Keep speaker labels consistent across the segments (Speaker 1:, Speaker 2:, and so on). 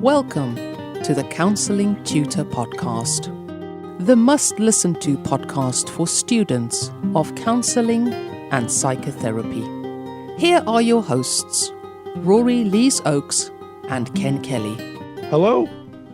Speaker 1: Welcome to the Counselling Tutor Podcast, the must-listen-to podcast for students of counselling and psychotherapy. Here are your hosts, Rory Lees-Oakes and Ken Kelly.
Speaker 2: Hello,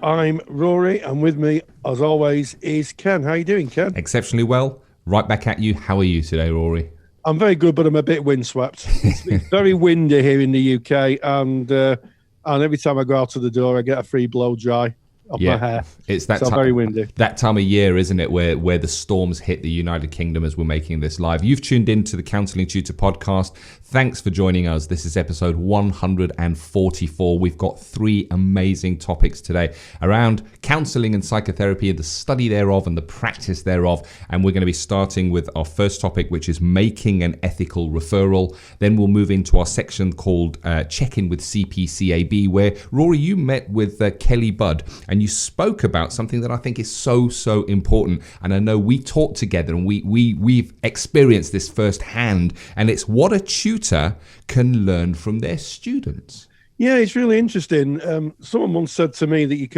Speaker 2: I'm Rory, and with me, as always, is Ken. How are you doing, Ken?
Speaker 3: Exceptionally well. Right back at you. How are you today, Rory?
Speaker 2: I'm very good, but I'm a bit windswept. It's very windy here in the UK, and every time I go out of the door, I get a free blow dry off my hair.
Speaker 3: It's that
Speaker 2: very windy.
Speaker 3: That time of year, isn't it, where the storms hit the United Kingdom as we're making this live. You've tuned in to the Counselling Tutor Podcast. Thanks for joining us. This is episode 144. We've got three amazing topics today around counselling and psychotherapy, the study thereof and the practice thereof. And we're going to be starting with our first topic, which is making an ethical referral. Then we'll move into our section called Check-in with CPCAB, where, Rory, you met with Kelly Budd and you spoke about something that I think is so important. And I know we talked together and we've experienced this firsthand, and it's what a tutor can learn from their students.
Speaker 2: Yeah, it's really interesting. Someone once said to me that you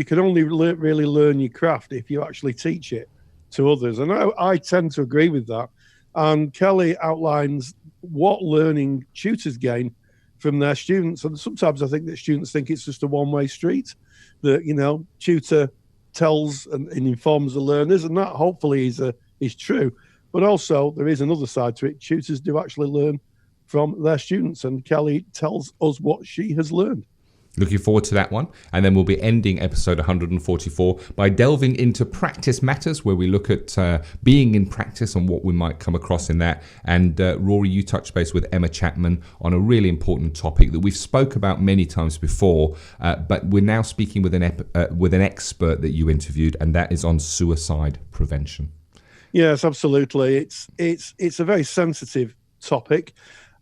Speaker 2: can only really learn your craft if you actually teach it to others. And I tend to agree with that. And Kelly outlines what learning tutors gain from their students. And sometimes I think that students think it's just a one-way street, that, tutor tells and informs the learners, and that hopefully is true. But also there is another side to it. Tutors do actually learn from their students, and Kelly tells us what she has learned.
Speaker 3: Looking forward to that one. And then we'll be ending episode 144 by delving into practice matters, where we look at being in practice and what we might come across in that. And Rory, you touched base with Emma Chapman on a really important topic that we've spoke about many times before, but we're now speaking with an expert that you interviewed, and that is on suicide prevention.
Speaker 2: Yes, absolutely. It's a very sensitive topic,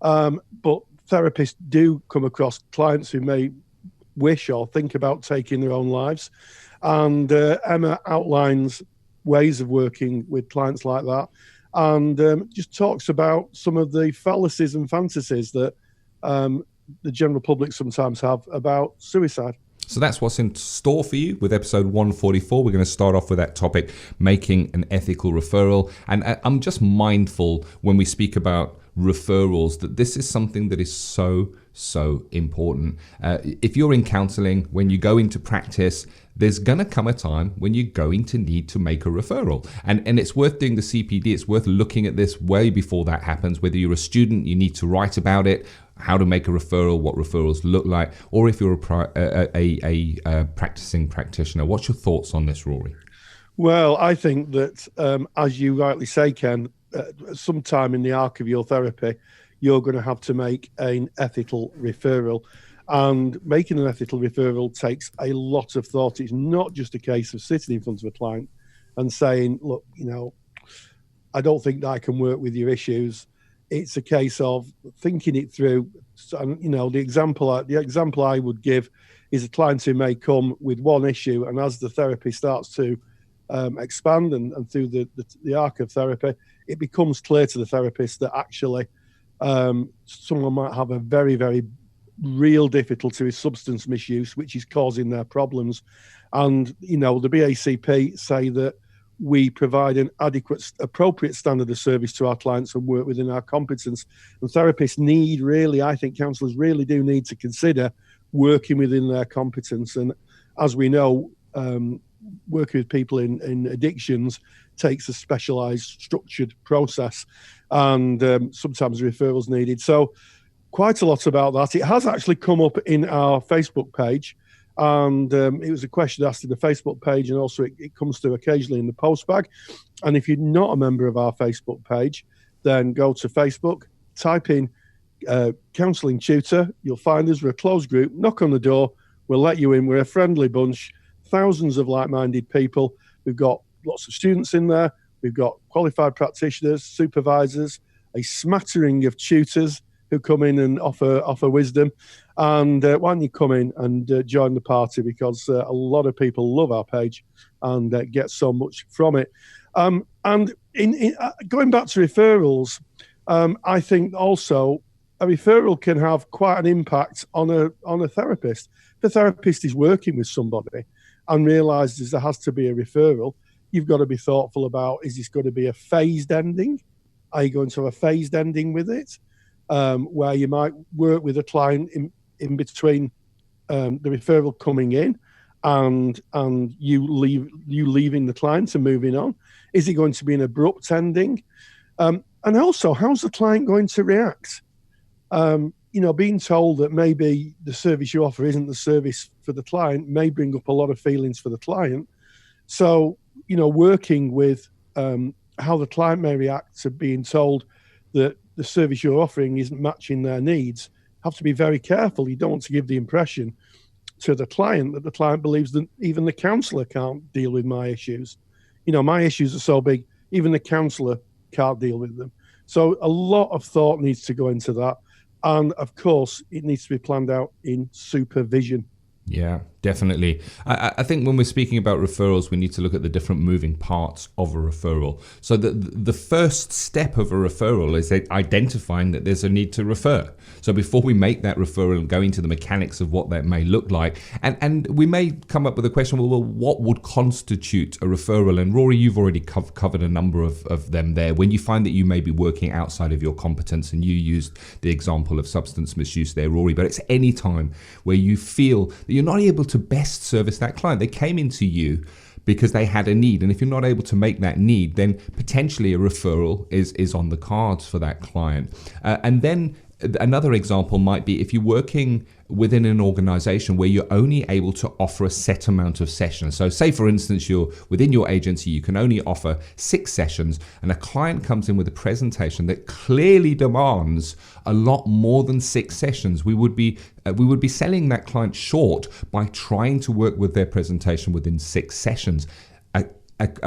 Speaker 2: but therapists do come across clients who may wish or think about taking their own lives, and Emma outlines ways of working with clients like that, and just talks about some of the fallacies and fantasies that the general public sometimes have about suicide.
Speaker 3: So that's what's in store for you with episode 144. We're going to start off with that topic, making an ethical referral. And I'm just mindful when we speak about referrals that this is something that is so important. If you're in counselling, when you go into practice, there's going to come a time when you're going to need to make a referral. And it's worth doing the CPD. It's worth looking at this way before that happens. Whether you're a student, you need to write about it, how to make a referral, what referrals look like, or if you're a practicing practitioner. What's your thoughts on this, Rory?
Speaker 2: Well, I think that, as you rightly say, Ken, sometime in the arc of your therapy, you're going to have to make an ethical referral. And making an ethical referral takes a lot of thought. It's not just a case of sitting in front of a client and saying, look, I don't think that I can work with your issues. It's a case of thinking it through. And, the example I would give is a client who may come with one issue, and as the therapy starts to expand and through the arc of therapy, it becomes clear to the therapist that actually someone might have a very, very real difficulty with substance misuse, which is causing their problems. And, the BACP say that we provide an adequate, appropriate standard of service to our clients and work within our competence. And therapists I think counsellors really do need to consider working within their competence. And as we know, working with people in addictions takes a specialised, structured process, and sometimes referrals needed. So quite a lot about that. It has actually come up in our Facebook page, and it was a question asked in the Facebook page, and also it comes through occasionally in the post bag. And if you're not a member of our Facebook page, then go to Facebook, type in Counselling Tutor. You'll find us. We're a closed group. Knock on the door. We'll let you in. We're a friendly bunch. Thousands of like-minded people. We've got lots of students in there. We've got qualified practitioners, supervisors, a smattering of tutors who come in and offer wisdom. And why don't you come in and join the party, because a lot of people love our page and get so much from it. And in going back to referrals, I think also a referral can have quite an impact on a therapist, if a therapist is working with somebody and realises there has to be a referral, you've got to be thoughtful about, is this going to be a phased ending? Are you going to have a phased ending with it, where you might work with a client in between the referral coming in and you leaving the client and moving on? Is it going to be an abrupt ending? And also, how's the client going to react? Being told that maybe the service you offer isn't the service for the client may bring up a lot of feelings for the client. So, working with how the client may react to being told that the service you're offering isn't matching their needs, have to be very careful. You don't want to give the impression to the client that the client believes that even the counsellor can't deal with my issues. My issues are so big, even the counsellor can't deal with them. So a lot of thought needs to go into that. And of course, it needs to be planned out in supervision.
Speaker 3: Yeah, definitely. I think when we're speaking about referrals, we need to look at the different moving parts of a referral. So the first step of a referral is identifying that there's a need to refer. So before we make that referral and go into the mechanics of what that may look like, and we may come up with a question, well, what would constitute a referral? And Rory, you've already covered a number of them there. When you find that you may be working outside of your competence, and you used the example of substance misuse there, Rory, but it's any time where you feel that you're not able to best service that client. They came into you because they had a need, and if you're not able to make that need, then potentially a referral is on the cards for that client. And then another example might be if you're working within an organization where you're only able to offer a set amount of sessions. So say, for instance, you're within your agency, you can only offer 6 sessions, and a client comes in with a presentation that clearly demands a lot more than 6 sessions. We would be selling that client short by trying to work with their presentation within 6 sessions. A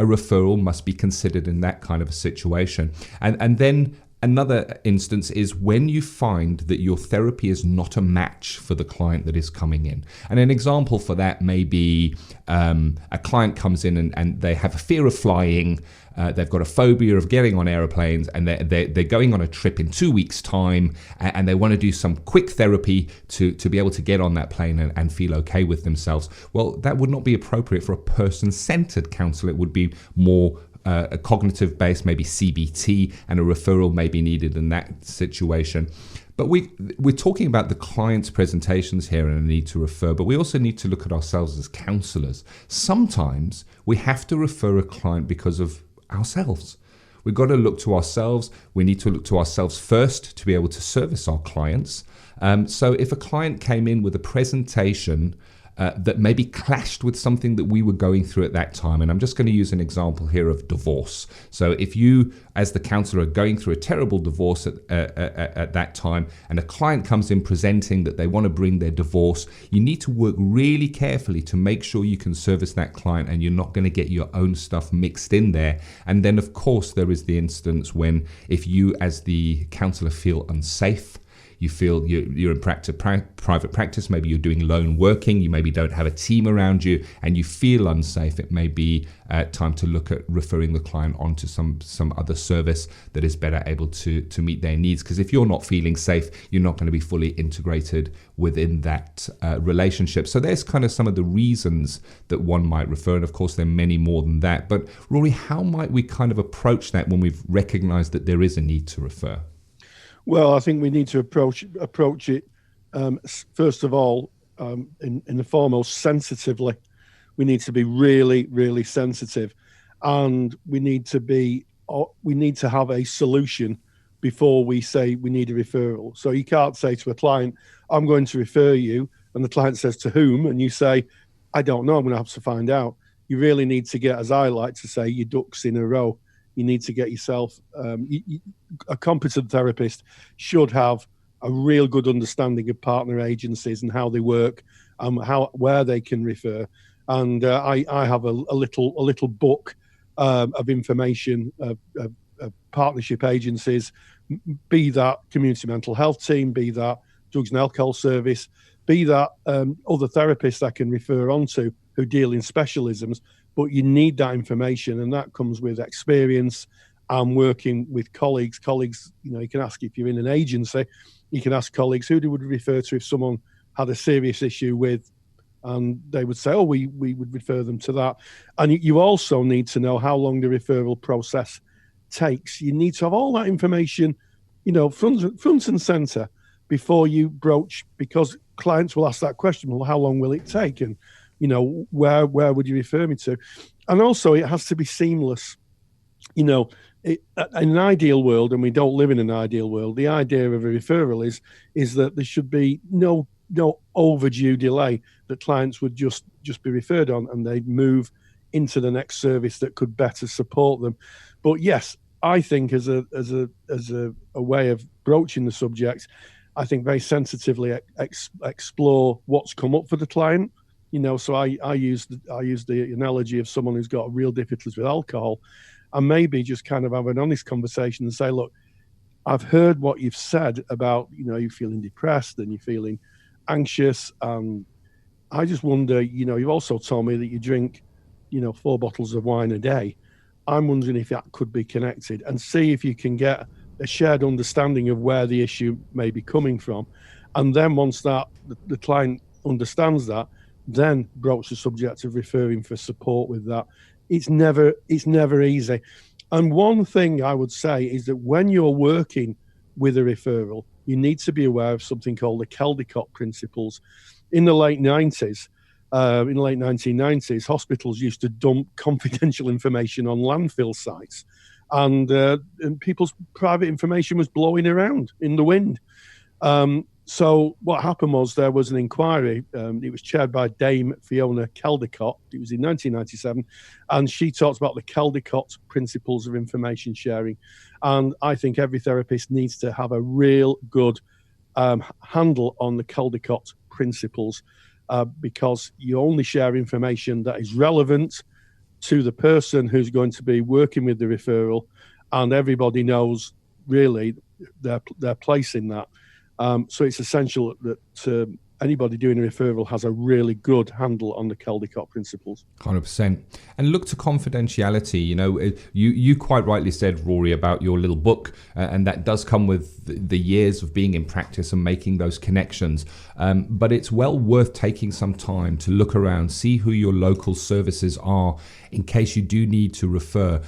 Speaker 3: referral must be considered in that kind of a situation. And then another instance is when you find that your therapy is not a match for the client that is coming in. And an example for that may be a client comes in and they have a fear of flying. They've got a phobia of getting on aeroplanes, and they're going on a trip in 2 weeks' time, and they want to do some quick therapy to be able to get on that plane and feel okay with themselves. Well, that would not be appropriate for a person-centered counsellor. It would be more a cognitive based, maybe CBT, and a referral may be needed in that situation. But we're talking about the client's presentations here and a need to refer, but we also need to look at ourselves as counsellors. Sometimes we have to refer a client because of ourselves. We've got to look to ourselves. We need to look to ourselves first to be able to service our clients. So if a client came in with a presentation that maybe clashed with something that we were going through at that time. And I'm just going to use an example here of divorce. So if you, as the counsellor, are going through a terrible divorce at that time, and a client comes in presenting that they want to bring their divorce, you need to work really carefully to make sure you can service that client and you're not going to get your own stuff mixed in there. And then, of course, there is the instance when if you, as the counsellor, feel unsafe, you feel you're in private practice, maybe you're doing lone working, you maybe don't have a team around you, and you feel unsafe, it may be time to look at referring the client onto some other service that is better able to meet their needs. Because if you're not feeling safe, you're not going to be fully integrated within that relationship. So there's kind of some of the reasons that one might refer, and of course there are many more than that. But Rory, how might we kind of approach that when we've recognized that there is a need to refer?
Speaker 2: Well, I think we need to approach it first of all in the foremost sensitively. We need to be really, really sensitive, and we need to have a solution before we say we need a referral. So you can't say to a client, "I'm going to refer you," and the client says, "To whom?" and you say, "I don't know. I'm going to have to find out." You really need to get, as I like to say, your ducks in a row. You need to get yourself, a competent therapist should have a real good understanding of partner agencies and how they work, where they can refer. And I have a little book of information of partnership agencies, be that community mental health team, be that drugs and alcohol service, be that other therapists I can refer on to who deal in specialisms. But you need that information, and that comes with experience and working with colleagues. You can ask, if you're in an agency, you can ask colleagues, who would refer to if someone had a serious issue with and they would say, oh, we would refer them to that. And you also need to know how long the referral process takes. You need to have all that information, front and center before you broach, because clients will ask that question, well, how long will it take? And, where would you refer me to? And also it has to be seamless. In an ideal world, and we don't live in an ideal world, the idea of a referral is that there should be no overdue delay, that clients would just be referred on and they'd move into the next service that could better support them. But yes, I think as a way of broaching the subject, I think very sensitively explore what's come up for the client. So I use the analogy of someone who's got real difficulties with alcohol, and maybe just kind of have an honest conversation and say, look, I've heard what you've said about, you feeling depressed and you're feeling anxious. And I just wonder, you've also told me that you drink, 4 bottles of wine a day. I'm wondering if that could be connected, and see if you can get a shared understanding of where the issue may be coming from. And then once that the client understands that, then broach the subject of referring for support with that. It's never easy. And one thing I would say is that when you're working with a referral, you need to be aware of something called the Caldecott principles. In the late 1990s, hospitals used to dump confidential information on landfill sites, and people's private information was blowing around in the wind. So what happened was there was an inquiry. It was chaired by Dame Fiona Caldecott. It was in 1997, and she talked about the Caldecott principles of information sharing. And I think every therapist needs to have a real good handle on the Caldecott principles, because you only share information that is relevant to the person who's going to be working with the referral, and everybody knows really their place in that. So it's essential that anybody doing a referral has a really good handle on the Caldecott principles.
Speaker 3: 100%. And look to confidentiality. You quite rightly said, Rory, about your little book, and that does come with the years of being in practice and making those connections. But it's well worth taking some time to look around, see who your local services are in case you do need to refer.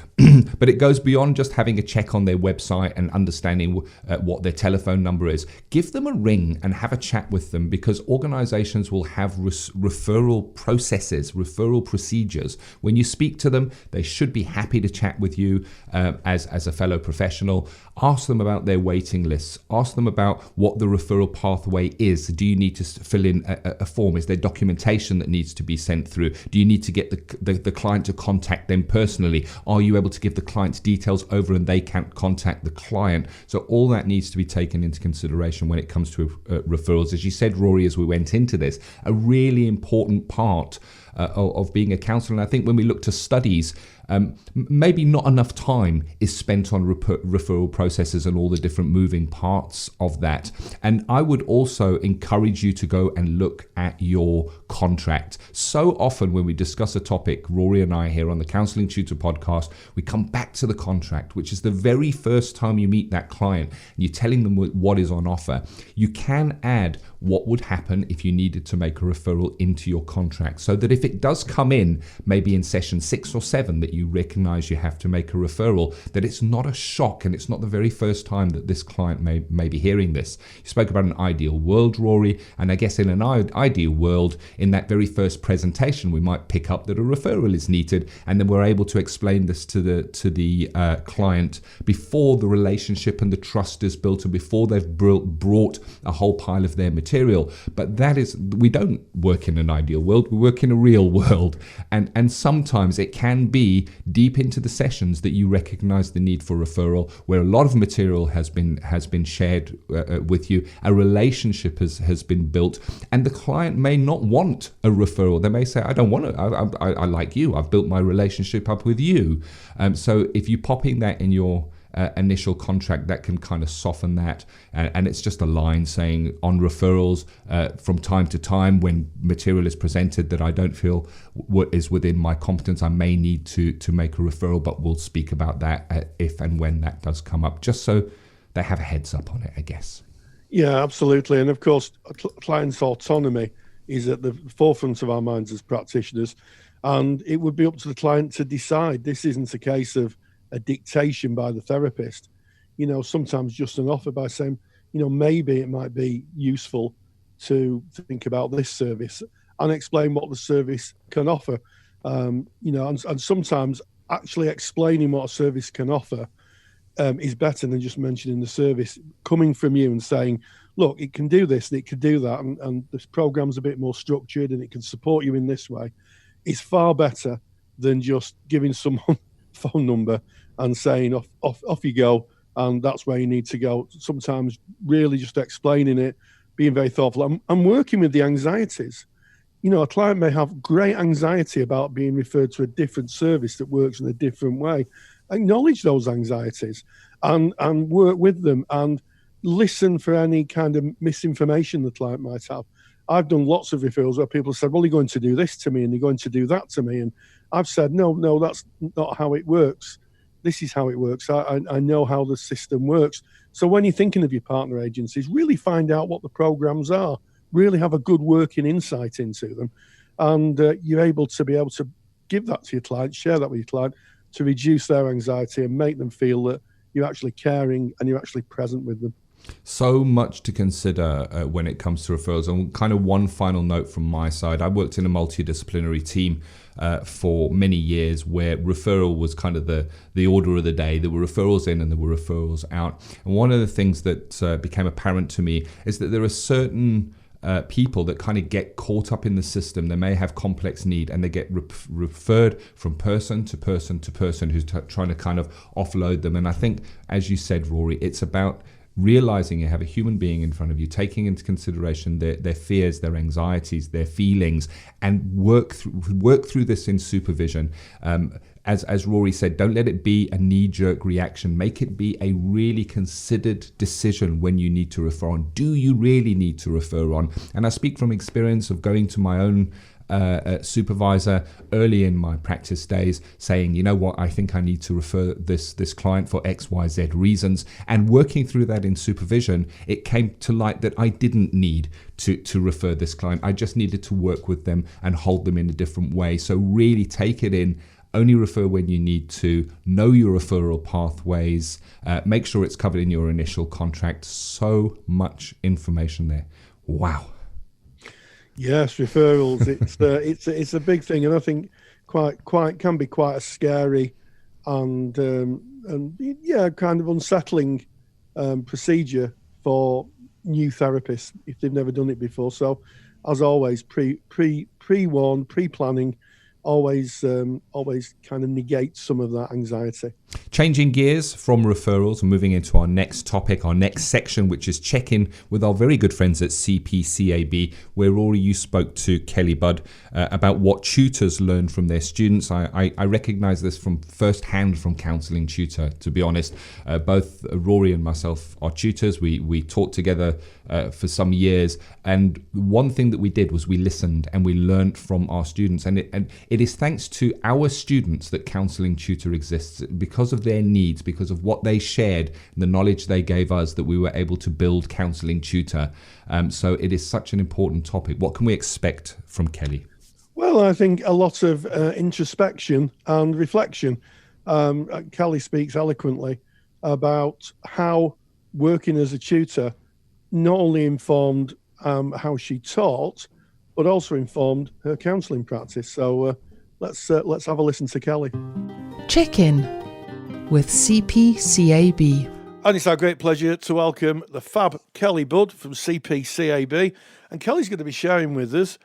Speaker 3: But it goes beyond just having a check on their website and understanding what their telephone number is. Give them a ring and have a chat with them, because organizations will have referral processes, referral procedures. When you speak to them, they should be happy to chat with you as a fellow professional. Ask them about their waiting lists. Ask them about what the referral pathway is. Do you need to fill in a form? Is there documentation that needs to be sent through? Do you need to get the client to contact them personally? Are you able to give the client's details over and they can't contact the client? So all that needs to be taken into consideration when it comes to referrals. As you said, Rory, as we went into this, a really important part of being a counsellor. And I think when we look to studies, maybe not enough time is spent on referral processes and all the different moving parts of that. And I would also encourage you to go and look at your contract. So often when we discuss a topic, Rory and I here on the Counselling Tutor Podcast, we come back to the contract, which is the very first time you meet that client and you're telling them what is on offer. You can add what would happen if you needed to make a referral into your contract, so that if it does come in, maybe in session 6 or 7, that you recognize you have to make a referral, that it's not a shock and it's not the very first time that this client may be hearing this. You spoke about an ideal world, Rory, and I guess in an ideal world, in that very first presentation, we might pick up that a referral is needed, and then we're able to explain this to the client before the relationship and the trust is built and before they've brought a whole pile of their material. But we don't work in an ideal world, we work in a real world, and sometimes it can be deep into the sessions that you recognize the need for referral, where a lot of material has been shared with you, a relationship has been built, and the client may not want a referral. They may say, I don't want it, I like you, I've built my relationship up with you. So if you're popping that in your initial contract, that can kind of soften that, and it's just a line saying on referrals, from time to time when material is presented that I don't feel is within my competence, I may need to make a referral, but we'll speak about that if and when that does come up, just so they have a heads up on it, I guess.
Speaker 2: Yeah, absolutely. And of course, clients' autonomy is at the forefront of our minds as practitioners, and it would be up to the client to decide. This isn't a case of a dictation by the therapist. Sometimes just an offer by saying, maybe it might be useful to think about this service and explain what the service can offer. And sometimes actually explaining what a service can offer is better than just mentioning the service. Coming from you and saying, look, it can do this and it can do that, and this program's a bit more structured and it can support you in this way, is far better than just giving someone a phone number and saying off you go, and that's where you need to go. Sometimes really just explaining it, being very thoughtful, and working with the anxieties. A client may have great anxiety about being referred to a different service that works in a different way. Acknowledge those anxieties and work with them and listen for any kind of misinformation the client might have. I've done lots of referrals where people said, well, you're going to do this to me and you're going to do that to me. And I've said, no, that's not how it works. This is how it works. I know how the system works. So when you're thinking of your partner agencies, really find out what the programs are, really have a good working insight into them. And you're able to give that to your client, share that with your client to reduce their anxiety and make them feel that you're actually caring and you're actually present with them.
Speaker 3: So much to consider when it comes to referrals. And kind of one final note from my side. I worked in a multidisciplinary team for many years where referral was kind of the order of the day. There were referrals in and there were referrals out. And one of the things that became apparent to me is that there are certain people that kind of get caught up in the system. They may have complex need and they get referred from person to person to person who's trying to kind of offload them. And I think, as you said, Rory, it's about realizing you have a human being in front of you, taking into consideration their fears, their anxieties, their feelings, and work through this in supervision. As Rory said, don't let it be a knee-jerk reaction. Make it be a really considered decision when you need to refer on. Do you really need to refer on? And I speak from experience of going to my own supervisor early in my practice days, saying, you know what, I think I need to refer this client for XYZ reasons, and working through that in supervision, it came to light that I didn't need to refer this client. I just needed to work with them and hold them in a different way. So really take it in. Only refer when you need to. Know your referral pathways. Make sure it's covered in your initial contract. So much information there. Wow.
Speaker 2: Yes, referrals. It's a big thing, and I think quite can be quite a scary and kind of unsettling procedure for new therapists if they've never done it before. So, as always, pre-warn, pre-planning. Always kind of negates some of that anxiety.
Speaker 3: Changing gears from referrals and moving into our next topic, our next section, which is check-in with our very good friends at CPCAB, where Rory, you spoke to Kelly Budd about what tutors learn from their students. I recognise this from first-hand from Counselling Tutor, to be honest. Both Rory and myself are tutors. We taught together for some years, and one thing that we did was we listened and we learned from our students, and it is thanks to our students that Counselling Tutor exists, because of their needs, because of what they shared, and the knowledge they gave us, that we were able to build Counselling Tutor. So it is such an important topic. What can we expect from Kelly?
Speaker 2: Well, I think a lot of introspection and reflection. Kelly speaks eloquently about how working as a tutor not only informed how she taught, but also informed her counselling practice. So let's have a listen to Kelly.
Speaker 1: Check in with CPCAB.
Speaker 2: And it's our great pleasure to welcome the fab Kelly Budd from CPCAB. And Kelly's going to be sharing with us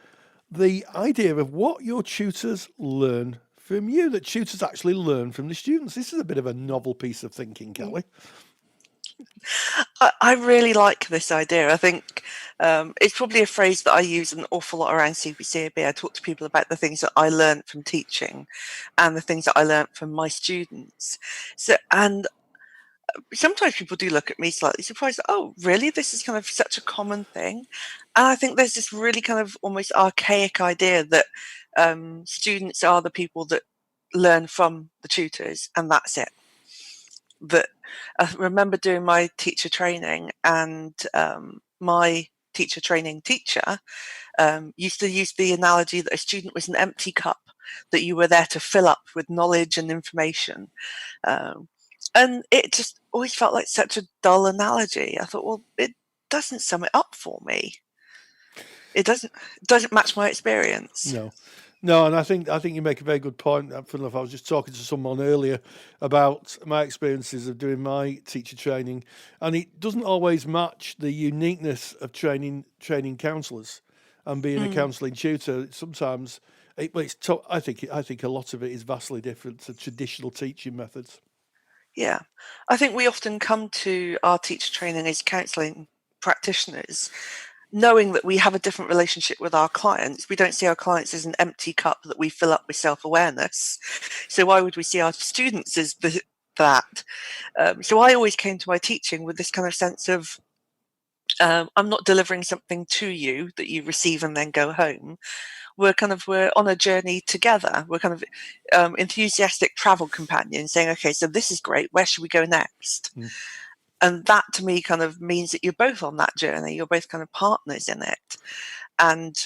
Speaker 2: the idea of what your tutors learn from you, that tutors actually learn from the students. This is a bit of a novel piece of thinking, Kelly.
Speaker 4: I really like this idea. I think it's probably a phrase that I use an awful lot around CPCAB. I talk to people about the things that I learned from teaching and the things that I learned from my students. So, and sometimes people do look at me slightly surprised. Oh, really? This is kind of such a common thing. And I think there's this really kind of almost archaic idea that students are the people that learn from the tutors, and that's it. That I remember doing my teacher training, and my teacher training teacher used to use the analogy that a student was an empty cup that you were there to fill up with knowledge and information. And it just always felt like such a dull analogy. I thought, well, it doesn't sum it up for me. It doesn't match my experience.
Speaker 2: No, and I think you make a very good point. I was just talking to someone earlier about my experiences of doing my teacher training, and it doesn't always match the uniqueness of training counsellors and being a counselling tutor. Sometimes, I think a lot of it is vastly different to traditional teaching methods.
Speaker 4: Yeah, I think we often come to our teacher training as counselling practitioners knowing that we have a different relationship with our clients. We don't see our clients as an empty cup that we fill up with self-awareness. So why would we see our students as that? So I always came to my teaching with this kind of sense of, I'm not delivering something to you that you receive and then go home. We're on a journey together. We're kind of enthusiastic travel companions saying, okay, so this is great. Where should we go next? And that to me kind of means that you're both on that journey. You're both kind of partners in it. And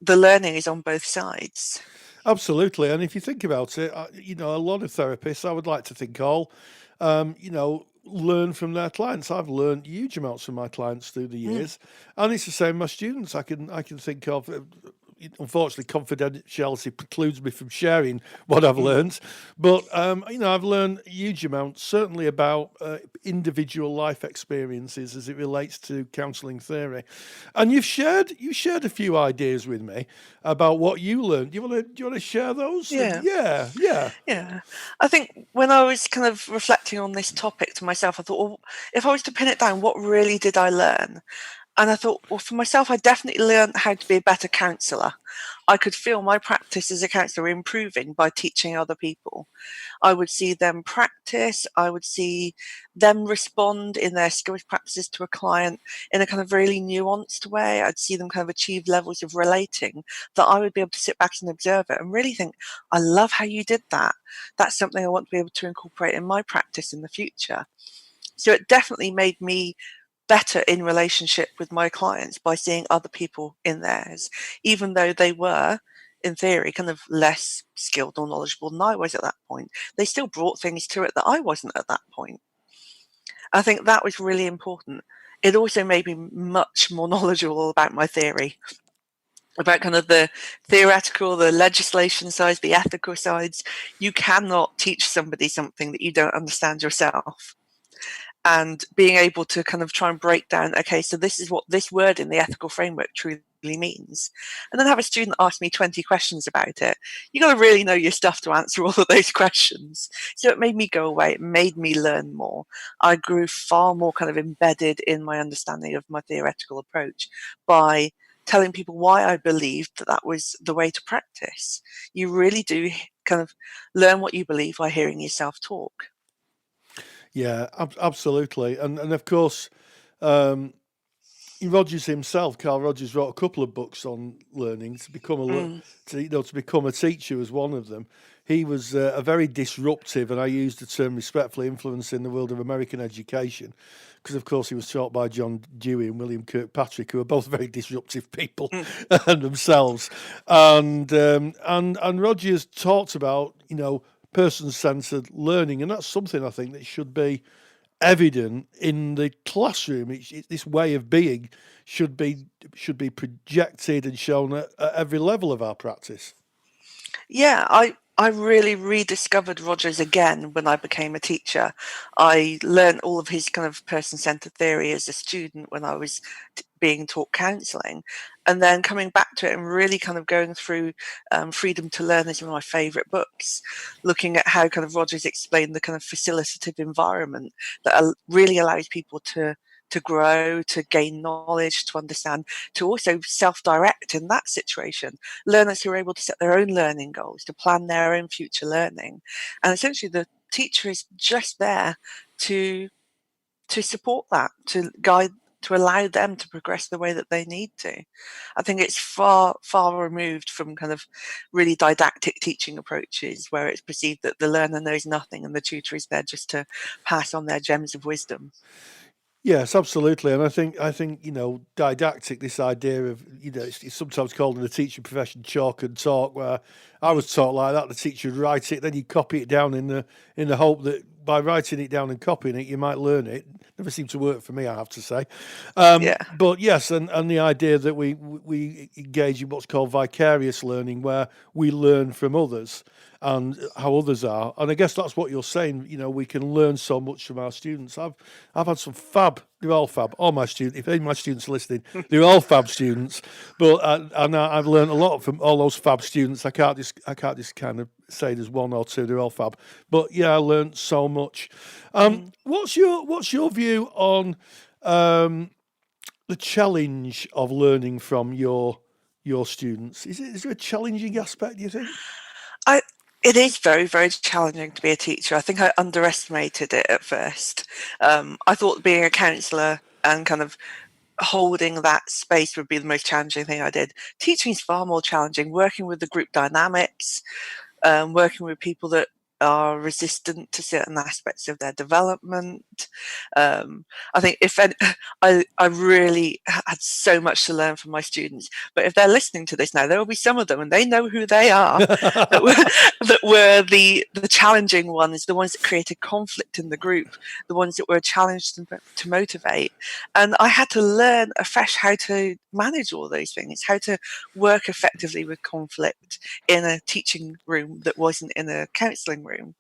Speaker 4: the learning is on both sides.
Speaker 2: Absolutely. And if you think about it, a lot of therapists, I would like to think all, learn from their clients. I've learned huge amounts from my clients through the years. And it's the same with my students. I can think of, unfortunately, confidentiality precludes me from sharing what I've learned. But, I've learned a huge amount, certainly about individual life experiences as it relates to counselling theory. And you shared a few ideas with me about what you learned. Do you want to share those?
Speaker 4: Yeah. I think when I was kind of reflecting on this topic to myself, I thought, well, if I was to pin it down, what really did I learn? And I thought, well, for myself, I definitely learned how to be a better counsellor. I could feel my practice as a counsellor improving by teaching other people. I would see them practice. I would see them respond in their skills practices to a client in a kind of really nuanced way. I'd see them kind of achieve levels of relating that I would be able to sit back and observe it and really think, I love how you did that. That's something I want to be able to incorporate in my practice in the future. So it definitely made me better in relationship with my clients by seeing other people in theirs, even though they were, in theory, kind of less skilled or knowledgeable than I was at that point. They still brought things to it that I wasn't at that point. I think that was really important. It also made me much more knowledgeable about my theory, about kind of the theoretical, the legislation sides, the ethical sides. You cannot teach somebody something that you don't understand yourself. And being able to kind of try and break down, okay, so this is what this word in the ethical framework truly means. And then have a student ask me 20 questions about it. You got to really know your stuff to answer all of those questions. So it made me go away. It made me learn more. I grew far more kind of embedded in my understanding of my theoretical approach by telling people why I believed that that was the way to practice. You really do kind of learn what you believe by hearing yourself talk.
Speaker 2: Yeah, absolutely. And of course, Rogers himself, Carl Rogers, wrote a couple of books on learning. To become a teacher was one of them. He was a very disruptive, and I use the term respectfully, influence in the world of American education, because of course he was taught by John Dewey and William Kirkpatrick, who are both very disruptive people themselves. And Rogers talked about person-centered learning, and that's something I think that should be evident in the classroom. This way of being should be projected and shown at every level of our practice.
Speaker 4: Yeah, I really rediscovered Rogers again when I became a teacher. I learned all of his kind of person-centered theory as a student when I was being taught counselling, and then coming back to it and really kind of going through Freedom to Learn is one of my favourite books, looking at how kind of Rogers explained the kind of facilitative environment that really allows people to grow, to gain knowledge, to understand, to also self-direct in that situation. Learners who are able to set their own learning goals, to plan their own future learning. And essentially the teacher is just there to support that, to guide, to allow them to progress the way that they need to. I think it's far, far removed from kind of really didactic teaching approaches where it's perceived that the learner knows nothing and the tutor is there just to pass on their gems of wisdom.
Speaker 2: Yes, absolutely, and I think didactic. This idea of it's sometimes called in the teaching profession chalk and talk. Where I was taught like that, the teacher would write it, then you copy it down in the hope that by writing it down and copying it, you might learn it. Never seemed to work for me, I have to say.
Speaker 4: Yeah.
Speaker 2: But yes, and the idea that we engage in what's called vicarious learning, where we learn from others and how others are. And I guess that's what you're saying. We can learn so much from our students. I've had some fab. They're all fab. All my students. If any of my students are listening, they're all fab students. But I've learned a lot from all those fab students. I can't just kind of say there's one or two. They're all fab. But yeah, I learned so much. What's your view on the challenge of learning from your students? Is there a challenging aspect, do you think?
Speaker 4: It is very, very challenging to be a teacher. I think I underestimated it at first. I thought being a counsellor and kind of holding that space would be the most challenging thing I did. Teaching is far more challenging. Working with the group dynamics, working with people that are resistant to certain aspects of their development. I think I really had so much to learn from my students, but if they're listening to this now, there will be some of them and they know who they are that were the challenging ones, the ones that created conflict in the group, the ones that were challenged to motivate. And I had to learn afresh how to manage all those things, how to work effectively with conflict in a teaching room that wasn't in a counselling room.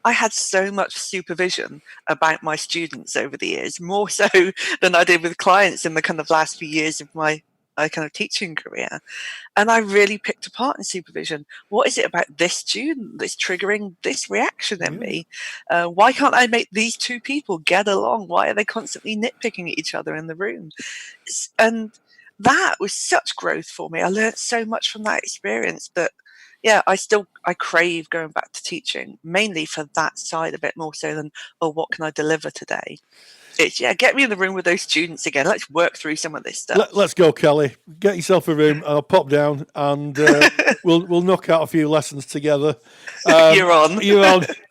Speaker 4: I had so much supervision about my students over the years, more so than I did with clients in the kind of last few years of my kind of teaching career. And I really picked apart in supervision. What is it about this student that's triggering this reaction in me? Why can't I make these two people get along? Why are they constantly nitpicking at each other in the room? And that was such growth for me. I learned so much from that experience that, yeah, I crave going back to teaching, mainly for that side of it, more so than, oh, what can I deliver today? It's, get me in the room with those students again. Let's work through some of this stuff.
Speaker 2: Let's go, Kelly. Get yourself a room. I'll pop down and we'll knock out a few lessons together.
Speaker 4: You're on.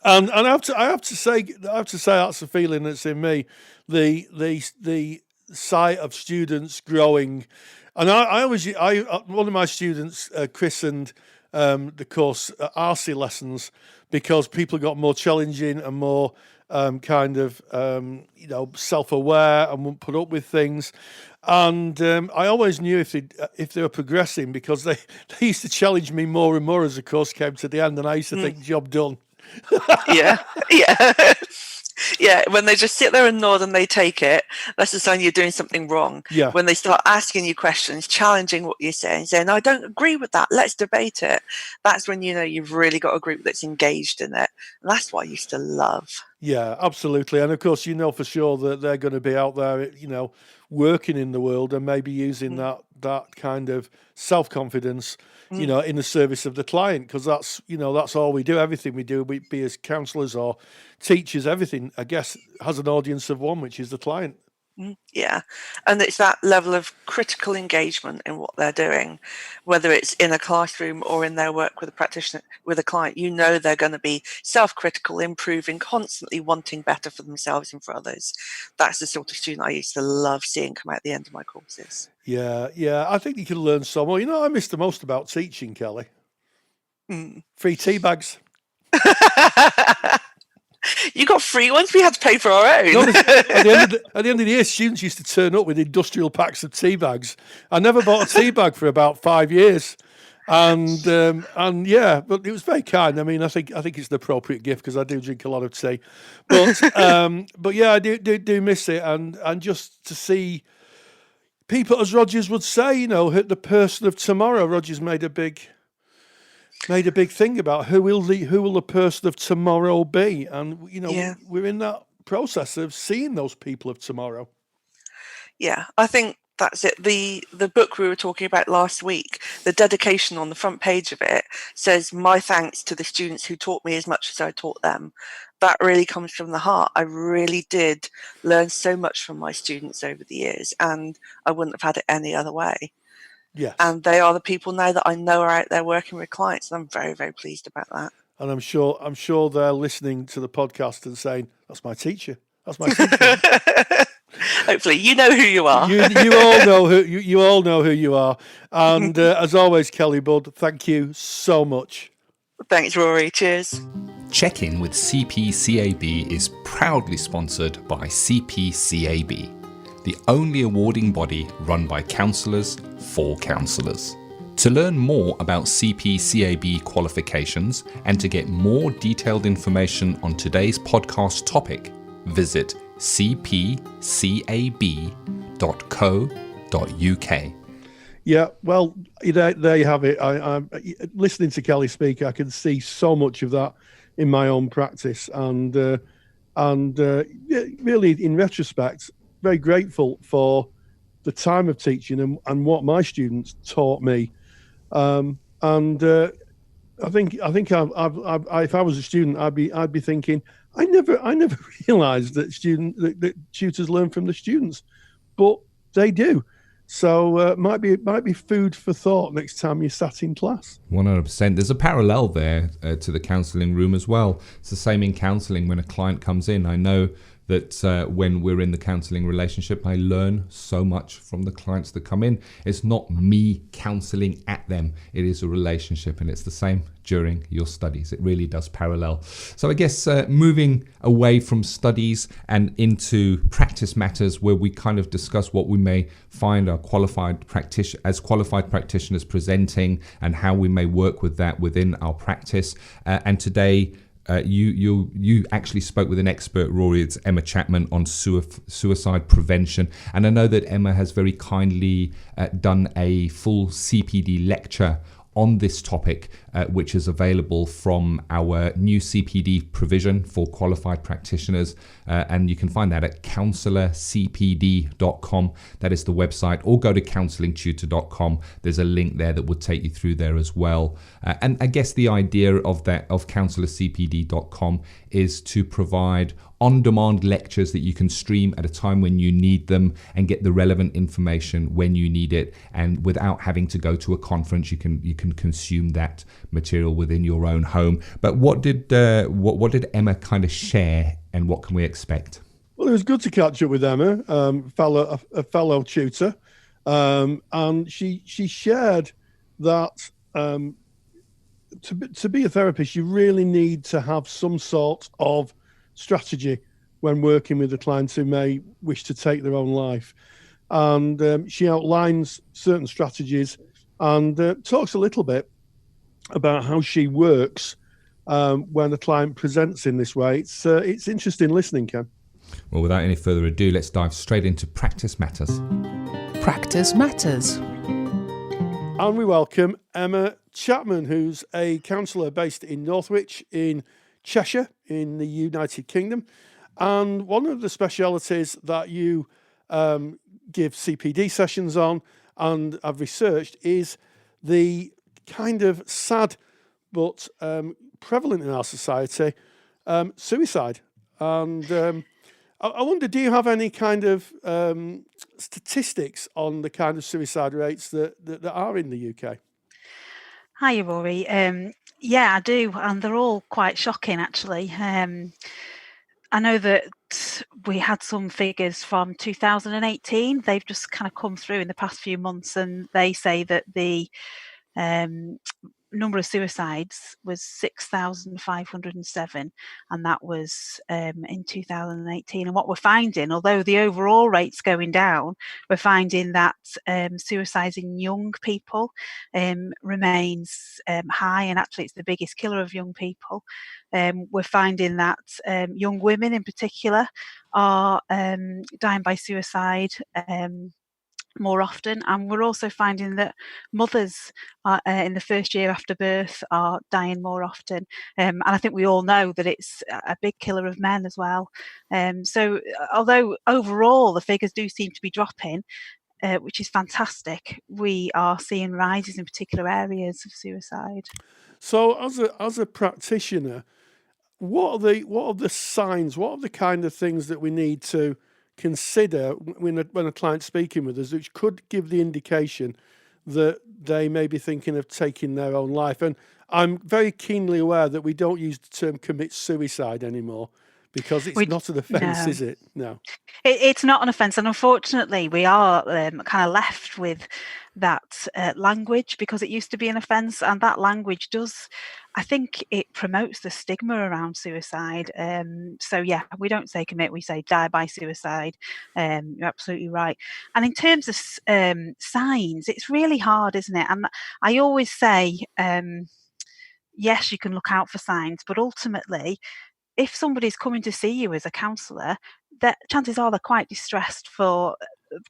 Speaker 2: And I have to say that's the feeling that's in me. The sight of students growing, and one of my students christened the course RC lessons because people got more challenging and more self-aware and wouldn't put up with things. And I always knew if they were progressing because they used to challenge me more and more as the course came to the end, and I used to think, job done.
Speaker 4: Yeah. Yeah, when they just sit there and nod and they take it, that's a sign you're doing something wrong.
Speaker 2: Yeah.
Speaker 4: When they start asking you questions, challenging what you're saying, I don't agree with that, let's debate it. That's when you know you've really got a group that's engaged in it. And that's what I used to love. Yeah,
Speaker 2: absolutely. And of course, you know for sure that they're going to be out there, working in the world and maybe using that kind of self-confidence, in the service of the client, because that's all we do. Everything we do, we be as counsellors or teachers, everything, I guess, has an audience of one, which is the client.
Speaker 4: Yeah, and it's that level of critical engagement in what they're doing, whether it's in a classroom or in their work with a practitioner, with a client. They're going to be self-critical, improving, constantly wanting better for themselves and for others. That's the sort of student I used to love seeing come out the end of my courses.
Speaker 2: Yeah, I think you can learn so more. I miss the most about teaching, Kelly. Free tea bags.
Speaker 4: You got free ones? We had to pay for our own.
Speaker 2: No, at the end of the year, students used to turn up with industrial packs of tea bags. I never bought a tea bag for about 5 years, and yeah, but it was very kind. I mean, I think it's an appropriate gift because I do drink a lot of tea, but yeah, I do miss it, and just to see people, as Rogers would say, the person of tomorrow. Rogers made a big thing about who will the person of tomorrow be, and we're in that process of seeing those people of tomorrow.
Speaker 4: Yeah, I think that's it. The book we were talking about last week, the dedication on the front page of it says, "My thanks to the students who taught me as much as I taught them." That really comes from the heart. I really did learn so much from my students over the years, and I wouldn't have had it any other way.
Speaker 2: Yes.
Speaker 4: And they are the people now that I know are out there working with clients, and I'm very, very pleased about that.
Speaker 2: And I'm sure they're listening to the podcast and saying, "That's my teacher. That's my teacher."
Speaker 4: Hopefully, you know who you are.
Speaker 2: You all know who you are. And as always, Kelly Budd, thank you so much.
Speaker 4: Thanks, Rory. Cheers.
Speaker 3: Check-in with CPCAB is proudly sponsored by CPCAB, the only awarding body run by counsellors for counsellors. To learn more about CPCAB qualifications and to get more detailed information on today's podcast topic, visit cpcab.co.uk.
Speaker 2: Yeah, well, there you have it. I'm listening to Kelly speak. I can see so much of that in my own practice, and really, in retrospect, very grateful for the time of teaching and what my students taught me. I think if I was a student, I'd be thinking, I never realised that tutors learn from the students, but they do. So might be food for thought next time you sat in class.
Speaker 3: 100%. There's a parallel there to the counselling room as well. It's the same in counselling. When a client comes in, I know that when we're in the counselling relationship, I learn so much from the clients that come in. It's not me counselling at them. It is a relationship, and it's the same during your studies. It really does parallel. So I guess moving away from studies and into practice matters, where we kind of discuss what we may find our qualified practitioners presenting and how we may work with that within our practice. And today, you actually spoke with an expert, Rory. It's Emma Chapman on suicide prevention, and I know that Emma has very kindly done a full CPD lecture on this topic, which is available from our new CPD provision for qualified practitioners, and you can find that at counselorcpd.com. That is the website, or go to counsellingtutor.com. There's a link there that would take you through there as well. And I guess the idea of counselorcpd.com is to provide on-demand lectures that you can stream at a time when you need them and get the relevant information when you need it, and without having to go to a conference, you can consume that material within your own home. But what did Emma kind of share, and what can we expect?
Speaker 2: Well, it was good to catch up with Emma, a fellow tutor, and she shared that to be a therapist, you really need to have some sort of strategy when working with a client who may wish to take their own life. And she outlines certain strategies and talks a little bit about how she works when a client presents in this way. It's interesting listening, Ken.
Speaker 3: Well, without any further ado, let's dive straight into Practice Matters.
Speaker 1: Practice Matters.
Speaker 2: And we welcome Emma Chapman, who's a counsellor based in Northwich in Cheshire in the United Kingdom. And one of the specialities that you give CPD sessions on, and I've researched, is the kind of sad but prevalent in our society, suicide. And I wonder, do you have any kind of statistics on the kind of suicide rates that are in the UK?
Speaker 5: Hi, Rory. Yeah, I do, and they're all quite shocking, actually. I know that we had some figures from 2018. They've just kind of come through in the past few months, and they say that the number of suicides was 6,507, and that was in 2018. And what we're finding, although the overall rate's going down, we're finding that suicides in young people remains high, and actually it's the biggest killer of young people. We're finding that young women in particular are dying by suicide more often, and we're also finding that mothers in the first year after birth are dying more often, and I think we all know that it's a big killer of men as well. So although overall the figures do seem to be dropping, which is fantastic, we are seeing rises in particular areas of suicide.
Speaker 2: So as a practitioner, what are the signs, what are the kind of things that we need to consider when a client's speaking with us, which could give the indication that they may be thinking of taking their own life? And I'm very keenly aware that we don't use the term commit suicide anymore, Because it's not an offence,
Speaker 5: no.
Speaker 2: is it? No.
Speaker 5: It's not an offence, and unfortunately we are kind of left with that language, because it used to be an offence, and that language does, I think it promotes the stigma around suicide. So yeah, we don't say commit, we say die by suicide. You're absolutely right. And in terms of signs, it's really hard, isn't it? And I always say, yes, you can look out for signs, but ultimately, if somebody's coming to see you as a counsellor, that chances are they're quite distressed for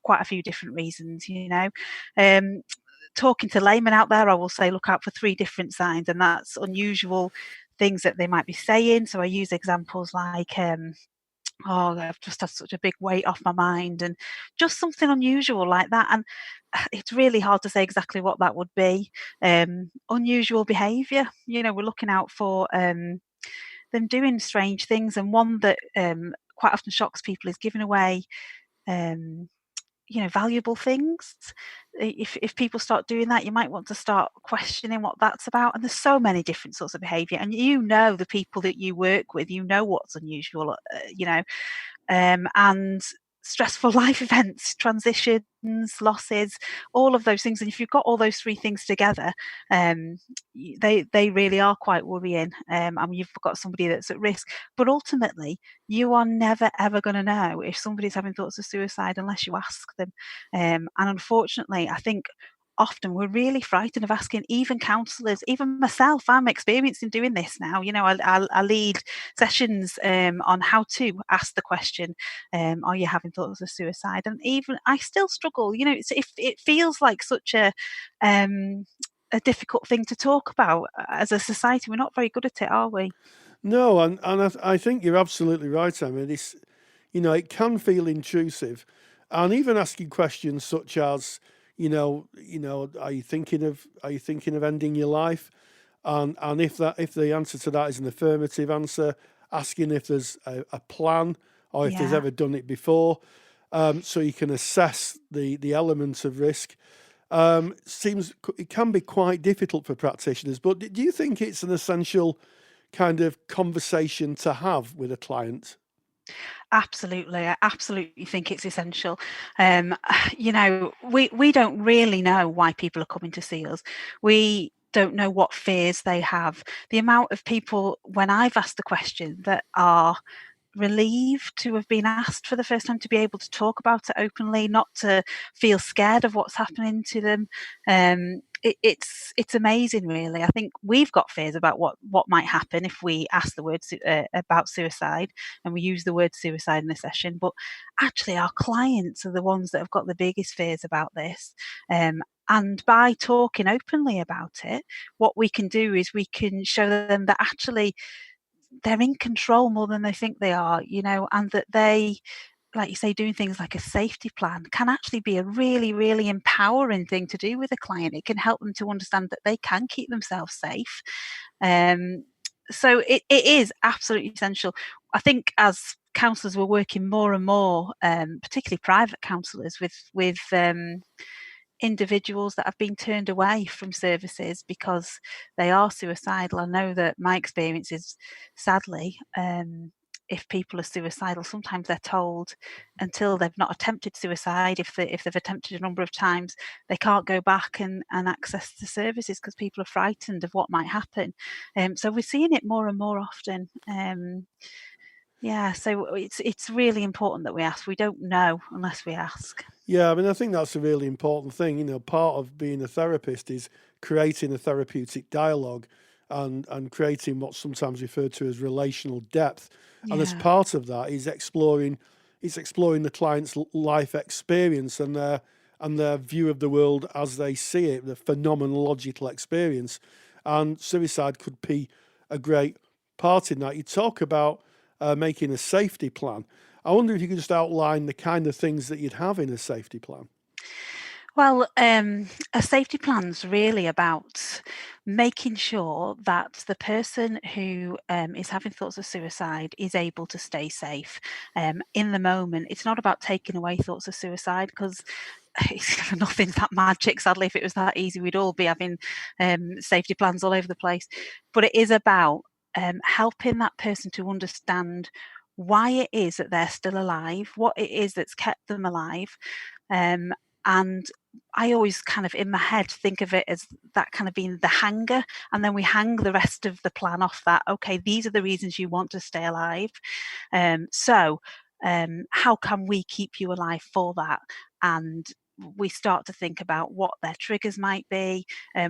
Speaker 5: quite a few different reasons, you know. Talking to laymen out there, I will say look out for 3 different signs, and that's unusual things that they might be saying. So I use examples like, oh, I've just had such a big weight off my mind, and just something unusual like that. And it's really hard to say exactly what that would be. Unusual behaviour, you know, we're looking out for them doing strange things, and one that quite often shocks people is giving away you know, valuable things. If people start doing that, you might want to start questioning what that's about. And there's so many different sorts of behaviour, and you know the people that you work with, you know what's unusual, you know, and stressful life events, transitions, losses, all of those things. And if you've got all those 3 things together, they really are quite worrying. And you've got somebody that's at risk. But ultimately, you are never ever going to know if somebody's having thoughts of suicide unless you ask them. And unfortunately, I think often we're really frightened of asking even counsellors, even myself. I'm experienced in doing this now. You know, I lead sessions on how to ask the question, are you having thoughts of suicide? And even I still struggle. You know, it feels like such a difficult thing to talk about. As a society, we're not very good at it, are we?
Speaker 2: No, and I think you're absolutely right, Emma. This, you know, it can feel intrusive, and even asking questions such as, you know, are you thinking of ending your life? And if the answer to that is an affirmative answer, asking if there's a plan or if there's ever done it before, so you can assess the elements of risk. Seems it can be quite difficult for practitioners. But do you think it's an essential kind of conversation to have with a client?
Speaker 5: Absolutely. I absolutely think it's essential. You know, we don't really know why people are coming to see us. We don't know what fears they have. The amount of people, when I've asked the question, that are relieved to have been asked for the first time, to be able to talk about it openly, not to feel scared of what's happening to them. It's amazing, really. I think we've got fears about what might happen if we ask the word about suicide, and we use the word suicide in a session. But actually, our clients are the ones that have got the biggest fears about this. And by talking openly about it, what we can do is we can show them that actually they're in control more than they think they are, you know, and that they, like you say, doing things like a safety plan can actually be a really, really empowering thing to do with a client. It can help them to understand that they can keep themselves safe. So it is absolutely essential. I think as counsellors, we're working more and more, particularly private counsellors, with individuals that have been turned away from services because they are suicidal. I know that my experience is, sadly, if people are suicidal, sometimes they're told until they've not attempted suicide, if they've attempted a number of times, they can't go back and access the services because people are frightened of what might happen. So we're seeing it more and more often. Yeah, so it's really important that we ask. We don't know unless we ask.
Speaker 2: Yeah, I mean, I think that's a really important thing. You know, part of being a therapist is creating a therapeutic dialogue and creating what's sometimes referred to as relational depth. And as part of that is exploring the client's life experience and their view of the world as they see it, the phenomenological experience. And suicide could be a great part in that. You talk about making a safety plan. I wonder if you could just outline the kind of things that you'd have in a safety plan.
Speaker 5: Well, a safety plan's really about making sure that the person who is having thoughts of suicide is able to stay safe in the moment. It's not about taking away thoughts of suicide, because nothing's that magic. Sadly, if it was that easy, we'd all be having safety plans all over the place. But it is about helping that person to understand why it is that they're still alive, what it is that's kept them alive. And I always kind of in my head think of it as that kind of being the hanger, and then we hang the rest of the plan off that. Okay, these are the reasons you want to stay alive. So how can we keep you alive for that? And we start to think about what their triggers might be,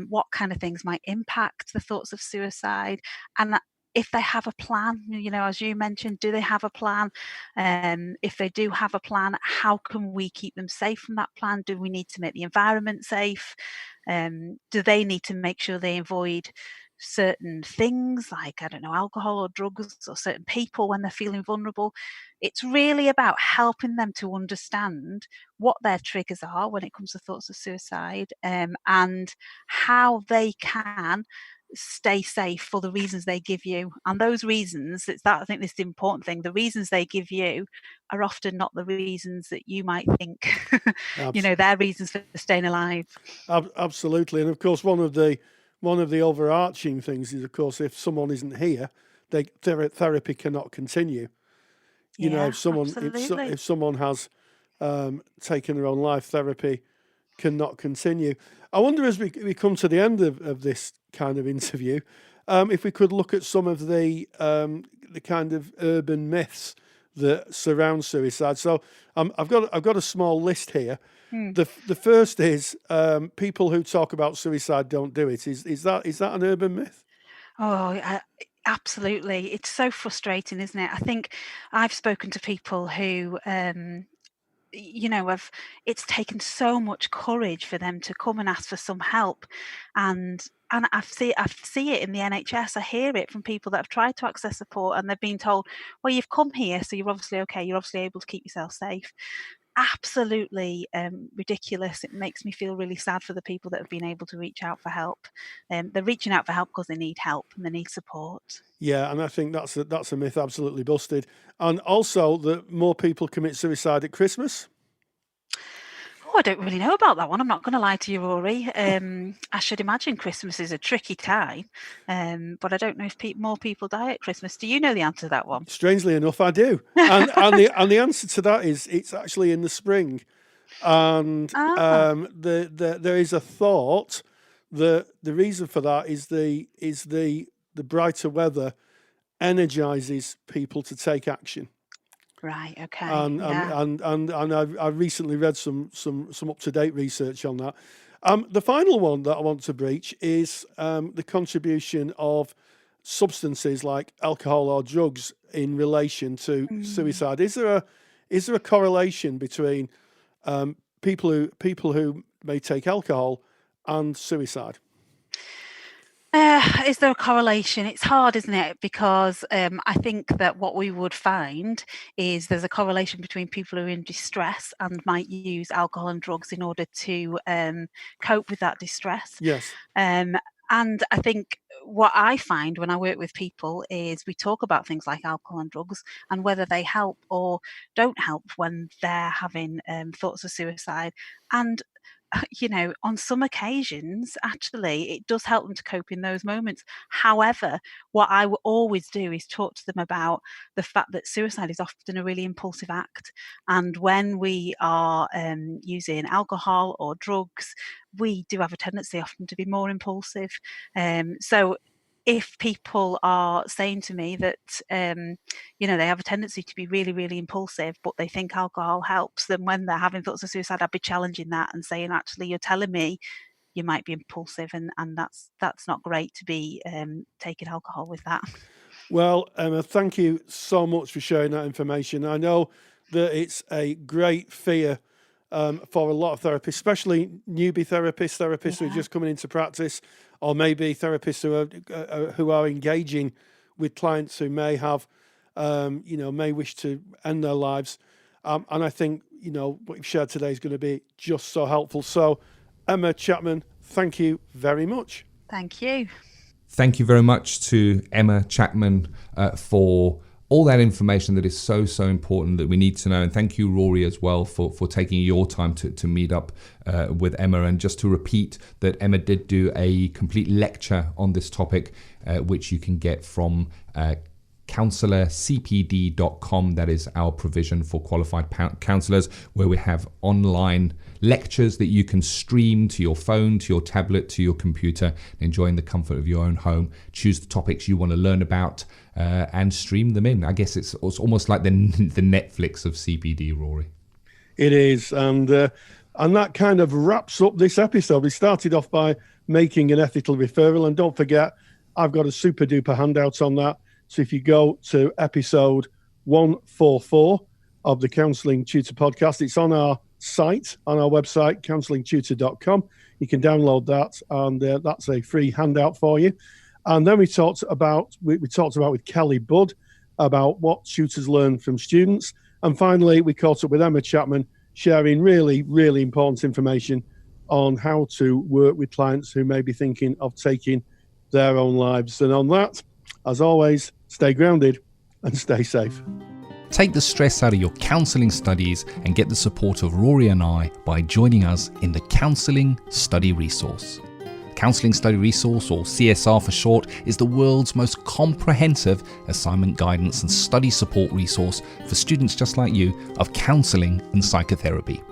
Speaker 5: what kind of things might impact the thoughts of suicide, and if they have a plan, as you mentioned, do they have a plan? If they do have a plan, how can we keep them safe from that plan? Do we need to make the environment safe? Do they need to make sure they avoid certain things like, I don't know, alcohol or drugs or certain people when they're feeling vulnerable? It's really about helping them to understand what their triggers are when it comes to thoughts of suicide, and how they can stay safe for the reasons they give you. And those reasons, I think this is the important thing, the reasons they give you are often not the reasons that you might think their reasons for staying alive.
Speaker 2: Absolutely. And of course, one of the overarching things is, of course, if someone isn't here, therapy cannot continue. If someone has taken their own life, therapy cannot continue. I wonder, as we come to the end of this kind of interview, if we could look at some of the kind of urban myths that surround suicide. So I've got a small list here. The first is people who talk about suicide don't do it. Is that an urban myth?
Speaker 5: Oh, absolutely. It's so frustrating, isn't it? I think I've spoken to people who it's taken so much courage for them to come and ask for some help, and I see it in the NHS. I hear it from people that have tried to access support, and they've been told, well, you've come here, so you're obviously okay, you're obviously able to keep yourself safe. Absolutely ridiculous. It makes me feel really sad for the people that have been able to reach out for help. They're reaching out for help because they need help and they need support. Yeah,
Speaker 2: and I think that's a myth absolutely busted. And also that more people commit suicide at Christmas.
Speaker 5: I don't really know about that one. I'm not going to lie to you, Rory. I should imagine Christmas is a tricky time, but I don't know if more people die at Christmas. Do you know the answer to that one?
Speaker 2: Strangely enough, I do. And the answer to that is it's actually in the spring. And there is a thought that the reason for that is the brighter weather energizes people to take action.
Speaker 5: Right. Okay.
Speaker 2: And I recently read some up to date research on that. The final one that I want to breach is the contribution of substances like alcohol or drugs in relation to suicide. Is there a correlation between people who may take alcohol and suicide?
Speaker 5: Is there a correlation? It's hard, isn't it? Because I think that what we would find is there's a correlation between people who are in distress and might use alcohol and drugs in order to cope with that distress.
Speaker 2: Yes.
Speaker 5: And I think what I find when I work with people is we talk about things like alcohol and drugs and whether they help or don't help when they're having thoughts of suicide. And on some occasions, actually, it does help them to cope in those moments. However, what I will always do is talk to them about the fact that suicide is often a really impulsive act. And when we are using alcohol or drugs, we do have a tendency often to be more impulsive. So if people are saying to me that, they have a tendency to be really, really impulsive, but they think alcohol helps, then when they're having thoughts of suicide, I'd be challenging that and saying, actually, you're telling me you might be impulsive, and that's not great to be taking alcohol with that.
Speaker 2: Well, Emma, thank you so much for sharing that information. I know that it's a great fear for a lot of therapists, especially newbie therapists who are just coming into practice, or maybe therapists who are engaging with clients who may have, may wish to end their lives. And I think, what you've shared today is going to be just so helpful. So, Emma Chapman, thank you very much.
Speaker 5: Thank you.
Speaker 3: Thank you very much to Emma Chapman for all that information that is so, so important that we need to know. And thank you, Rory, as well, for taking your time to meet up with Emma. And just to repeat that Emma did do a complete lecture on this topic, which you can get from counselorcpd.com. That is our provision for qualified counsellors, where we have online lectures that you can stream to your phone, to your tablet, to your computer, enjoy in the comfort of your own home. Choose the topics you want to learn about and stream them in. I guess it's almost like the Netflix of CPD, Rory.
Speaker 2: It is, and that kind of wraps up this episode. We started off by making an ethical referral, and don't forget, I've got a super duper handout on that. So if you go to episode 144 of the Counselling Tutor Podcast, it's on our site, on our website, counsellingtutor.com. You can download that, and that's a free handout for you. And then we talked about with Kelly Budd about what tutors learn from students. And finally, we caught up with Emma Chapman, sharing really, really important information on how to work with clients who may be thinking of taking their own lives. And on that, as always, stay grounded and stay safe.
Speaker 6: Take the stress out of your counselling studies and get the support of Rory and I by joining us in the Counselling Study Resource. Counselling Study Resource, or CSR for short, is the world's most comprehensive assignment guidance and study support resource for students just like you of counselling and psychotherapy.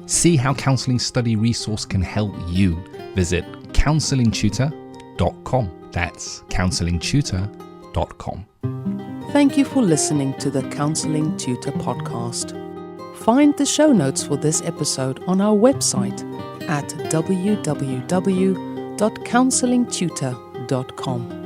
Speaker 6: See how Counselling Study Resource can help you. Visit counsellingtutor.com. That's counsellingtutor.com.
Speaker 1: Thank you for listening to the Counselling Tutor Podcast. Find the show notes for this episode on our website at www.counsellingtutor.com.